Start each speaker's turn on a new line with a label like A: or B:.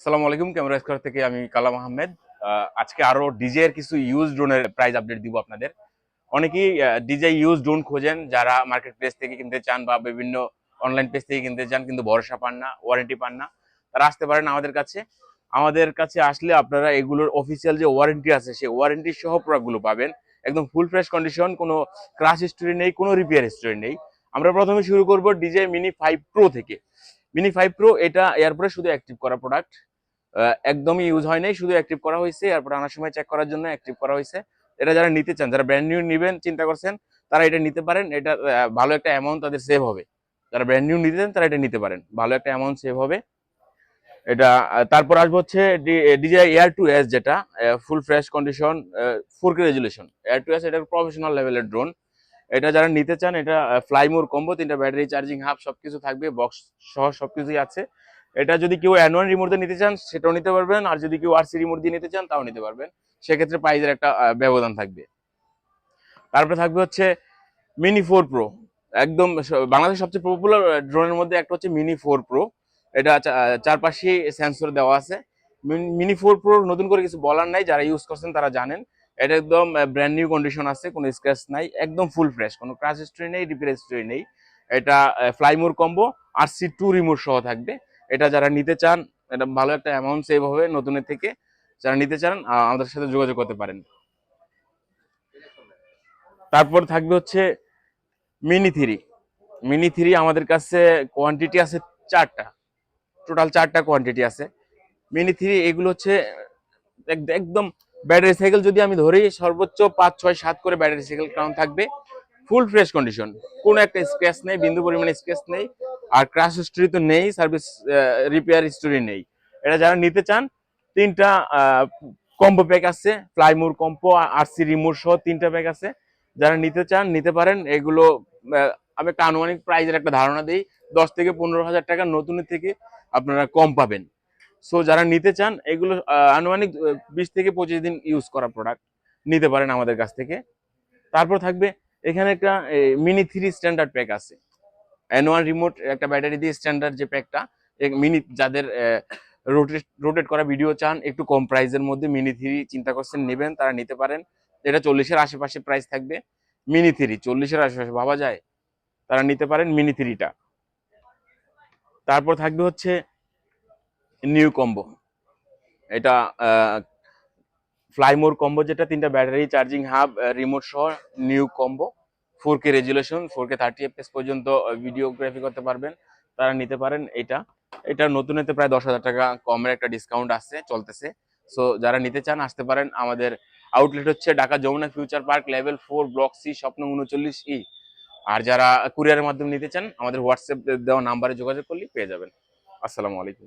A: আসসালামু আলাইকুম। Camera square থেকে আমি কালাম আহমেদ। আজকে আরো ডিজে এর কিছু ইউজ ড্রোনের প্রাইস আপডেট দিব আপনাদের। অনেকেই ডিজে ইউজ ড্রোন খোঁজেন, যারা মার্কেট প্লেস থেকে কিনতে চান বা বিভিন্ন অনলাইন পেজ থেকে কিনতে চান কিন্তু ভরসা পান না, ওয়ারেন্টি পান না, তারা আসতে পারেন আমাদের কাছে। আমাদের কাছে আসলে আপনারা এগুলোর অফিসিয়াল যে ওয়ারেন্টি আছে সেই ওয়ারেন্টি সহ প্রোডাক্টগুলো পাবেন। একদম ফুল ফ্রেশ কন্ডিশন, কোনো ক্রাশ হিস্টোরি নেই, কোনো রিপেয়ার হিস্টোরি নেই। আমরা প্রথমে শুরু করব ডিজে মিনি 5 প্রো থেকে। মিনি 5 প্রো এটা এয়ারপোর্টে শুধু অ্যাক্টিভ করা প্রোডাক্ট, একদমই ইউজ হয় নাই, শুধু অ্যাক্টিভ করা হয়েছে। এরপর আনার সময় চেক করার জন্য অ্যাক্টিভ করা হয়েছে। এটা যারা নিতে চান, যারা ব্র্যান্ড নিউ নেবেন চিন্তা করছেন, তারা এটা নিতে পারেন। এটা ভালো একটা অ্যামাউন্ট তাদের সেভ হবে। যারা ব্র্যান্ড নিউ নিতে চান তারা এটা নিতে পারেন, ভালো একটা অ্যামাউন্ট সেভ হবে এটা। তারপর আসবো হচ্ছে ডিজিআই এয়ার টু এস, যেটা full fresh condition, 4K resolution air two S. এটা প্রফেশনাল লেভেলের ড্রোন। এটা যারা নিতে চান, এটা ফ্লাইমোর কম্বো, 3টা ব্যাটারি চার্জিং হাব সবকিছু থাকবে, বক্স সহ সবকিছুই আছে। এটা যদি কেউ অ্যানুয়াল রিমোট দিয়ে নিতে চান সেটাও নিতে পারবেন, আর যদি কেউ আরসি রিমোট দিয়ে নিতে চান তাও নিতে পারবেন। সেক্ষেত্রে প্রাইজের একটা ব্যবধান থাকবে। তারপরে থাকবে হচ্ছে মিনি 4 প্রো। একদম বাংলাদেশের সবচেয়ে পপুলার ড্রোনের মধ্যে একটা হচ্ছে মিনি 4 প্রো। এটা চারপাশে সেন্সর দেওয়া আছে। মিনি 4 প্রো নতুন করে কিছু বলার নাই, যারা ইউজ করছেন তারা জানেন। এটা একদম ব্র্যান্ড নিউ কন্ডিশন আছে, কোনো স্ক্র্যাচ নাই, একদম ফুল ফ্রেশ, কোনো ক্রাশ হিস্ট্রি নেই, রিপেয়ার হিস্ট্রি নেই। এটা ফ্লাইমোর কম্বো RC2 রিমোট সহ থাকবে। এটা যারা নিতে চান, এটা ভালো একটা অ্যামাউন্ট সেভ হবে নতুনের থেকে। যারা নিতে চান আমাদের সাথে যোগাযোগ করতে পারেন। তারপর থাকবে হচ্ছে মিনি 3। মিনি 3 আমাদের কাছে কোয়ান্টিটি আছে 4টা, টোটাল 4টা কোয়ান্টিটি আছে। মিনি 3 এগুলো হচ্ছে একদম ব্যাটারি সাইকেল যদি আমি ধরি, সর্বোচ্চ 5, 6, 7 করে ব্যাটারি সাইকেল কাউন্ট থাকবে। ফুল ফ্রেশ কন্ডিশন, কোনো একটা স্ক্র্যাচ নেই, বিন্দু পরিমাণে স্ক্র্যাচ নেই। আর ক্র্যাশ হিস্টরি তো নেই, সার্ভিস রিপেয়ার হিস্টরি নেই। এটা যারা নিতে চান, 3টা কম্বো প্যাক আছে, ফ্লাইমোর কম্বো, আরসি রিমোট সহ 3টা প্যাক আছে। যারা নিতে চান নিতে পারেন এগুলো। আমি একটা আনুমানিক প্রাইজের একটা ধারণা দিই, 10 থেকে 15 হাজার টাকা নতুনের থেকে আপনারা কম পাবেন। সো যারা নিতে চান এগুলো আনুমানিক 20 থেকে 25 দিন ইউজ করা প্রোডাক্ট, নিতে পারেন আমাদের কাছ থেকে। তারপর থাকবে এখানে একটা মিনি 3 স্ট্যান্ডার্ড প্যাক আছে। অ্যানুয়াল রিমোট, একটা ব্যাটারি দিয়ে স্ট্যান্ডার্ড যে প্যাকটা, মিনি যাদের রোটেট করা ভিডিও চান একটু কম প্রাইসের মধ্যে, মিনি 3 চিন্তা করছেন নেবেন, তারা নিতে পারেন। এটা 40-এর আশেপাশে প্রাইস থাকবে। মিনি 3 40-এর আশেপাশে ভাবা যায়, তারা নিতে পারেন মিনি 3টা। তারপর থাকবে হচ্ছে নিউ কম্বো। এটা ফ্লাইমোর কম্বো, যেটা 3টা ব্যাটারি চার্জিং হাব রিমোট সহ new combo. 4K resolution, 4K 30 fps পর্যন্ত ভিডিওগ্রাফি করতে পারবেন, তারা নিতে পারেন এটা। এটা নতুনেতে প্রায় 10,000 টাকা কমের একটা ডিসকাউন্ট আসছে, চলতেছে। সো যারা নিতে চান আসতে পারেন। আমাদের আউটলেট হচ্ছে Dhaka Jamuna future park, level 4, block C, Swapna 39E। আর যারা কুরিয়ারের মাধ্যমে নিতে চান, আমাদের হোয়াটসঅ্যাপ দেওয়া নাম্বারে যোগাযোগ করলে পেয়ে যাবেন। আসসালামু আলাইকুম।